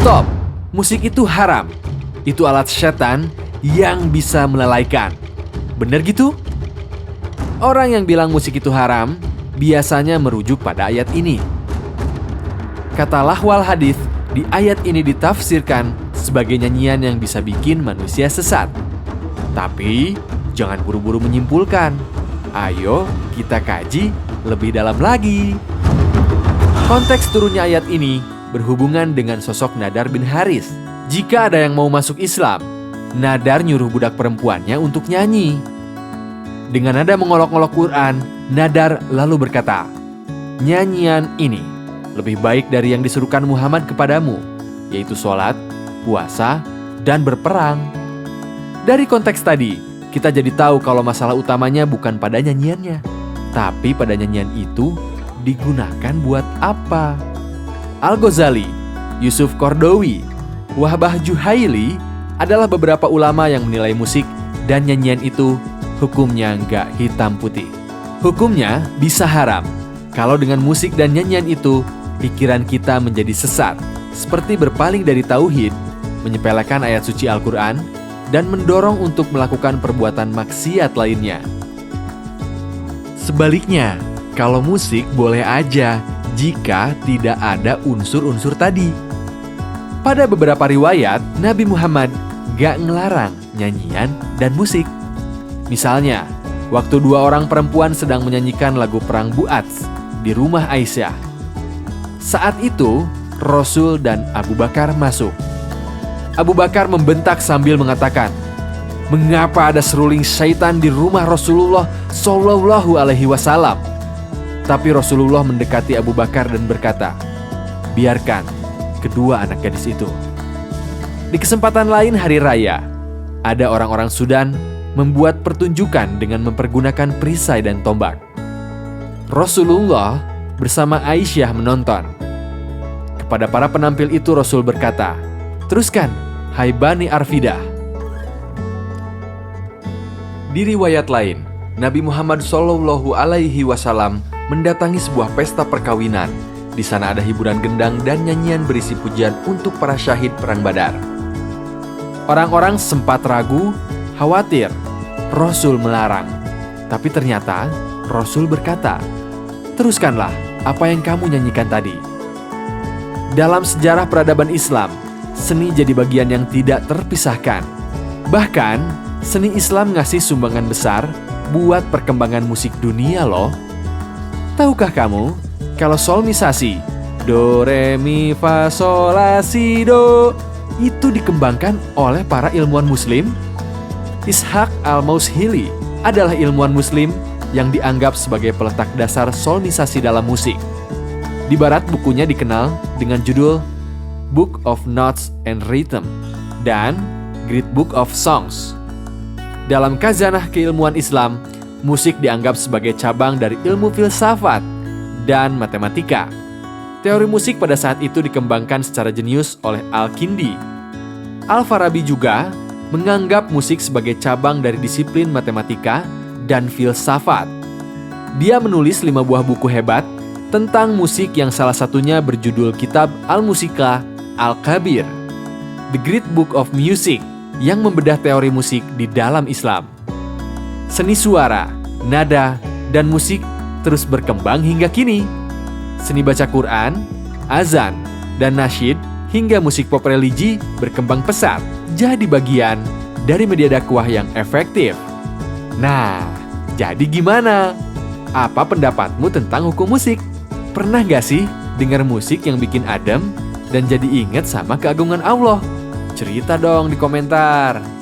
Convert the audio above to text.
Stop! Musik itu haram. Itu alat setan yang bisa melalaikan. Bener gitu? Orang yang bilang musik itu haram biasanya merujuk pada ayat ini. Kata Lahwal Hadits, di ayat ini ditafsirkan sebagai nyanyian yang bisa bikin manusia sesat. Tapi jangan buru-buru menyimpulkan. Ayo kita kaji lebih dalam lagi. Konteks turunnya ayat ini berhubungan dengan sosok Nadar bin Haris. Jika ada yang mau masuk Islam, Nadar nyuruh budak perempuannya untuk nyanyi. Dengan nada mengolok-olok Quran, Nadar lalu berkata, "Nyanyian ini lebih baik dari yang disuruhkan Muhammad kepadamu, yaitu sholat, puasa, dan berperang." Dari konteks tadi, kita jadi tahu kalau masalah utamanya bukan pada nyanyiannya, tapi pada nyanyian itu digunakan buat apa. Al-Ghazali, Yusuf Qaradawi, Wahbah Juhaili adalah beberapa ulama yang menilai musik dan nyanyian itu hukumnya nggak hitam putih. Hukumnya bisa haram kalau dengan musik dan nyanyian itu pikiran kita menjadi sesat, seperti berpaling dari tauhid, menyepelekan ayat suci Al-Quran, dan mendorong untuk melakukan perbuatan maksiat lainnya. Sebaliknya, kalau musik boleh aja jika tidak ada unsur-unsur tadi. Pada beberapa riwayat, Nabi Muhammad gak ngelarang nyanyian dan musik. Misalnya, waktu dua orang perempuan sedang menyanyikan lagu perang Bu'ats di rumah Aisyah. Saat itu, Rasul dan Abu Bakar masuk. Abu Bakar membentak sambil mengatakan, "Mengapa ada seruling syaitan di rumah Rasulullah Shallallahu Alaihi Wasallam?" Tapi Rasulullah mendekati Abu Bakar dan berkata, "Biarkan kedua anak gadis itu." Di kesempatan lain hari raya, ada orang-orang Sudan membuat pertunjukan dengan mempergunakan perisai dan tombak. Rasulullah bersama Aisyah menonton. Kepada para penampil itu Rasul berkata, "Teruskan, hai Bani Arfidah." Di riwayat lain, Nabi Muhammad Shallallahu Alaihi Wasallam mendatangi sebuah pesta perkawinan. Di sana ada hiburan gendang dan nyanyian berisi pujian untuk para syahid perang Badar. Orang-orang sempat ragu, khawatir Rasul melarang. Tapi ternyata Rasul berkata, "Teruskanlah apa yang kamu nyanyikan tadi." Dalam sejarah peradaban Islam, seni jadi bagian yang tidak terpisahkan. Bahkan, seni Islam ngasih sumbangan besar buat perkembangan musik dunia loh. Tahukah kamu, kalau solmisasi, do, re, mi, fa, sol, la, si, do, itu dikembangkan oleh para ilmuwan muslim? Ishaq al-Maushili adalah ilmuwan muslim yang dianggap sebagai peletak dasar solmisasi dalam musik. Di barat bukunya dikenal dengan judul Book of Notes and Rhythm dan Great Book of Songs. Dalam khazanah keilmuan Islam, musik dianggap sebagai cabang dari ilmu filsafat dan matematika. Teori musik pada saat itu dikembangkan secara jenius oleh Al-Kindi. Al-Farabi juga menganggap musik sebagai cabang dari disiplin matematika dan filsafat. Dia menulis 5 buah buku hebat tentang musik yang salah satunya berjudul Kitab Al-Musika Al-Kabir, The Great Book of Music, yang membedah teori musik di dalam Islam. Seni suara, nada, dan musik terus berkembang hingga kini. Seni baca Quran, azan, dan nasyid hingga musik pop religi berkembang pesat jadi bagian dari media dakwah yang efektif. Nah, jadi gimana? Apa pendapatmu tentang hukum musik? Pernah gak sih dengar musik yang bikin adem dan jadi inget sama keagungan Allah? Cerita dong di komentar.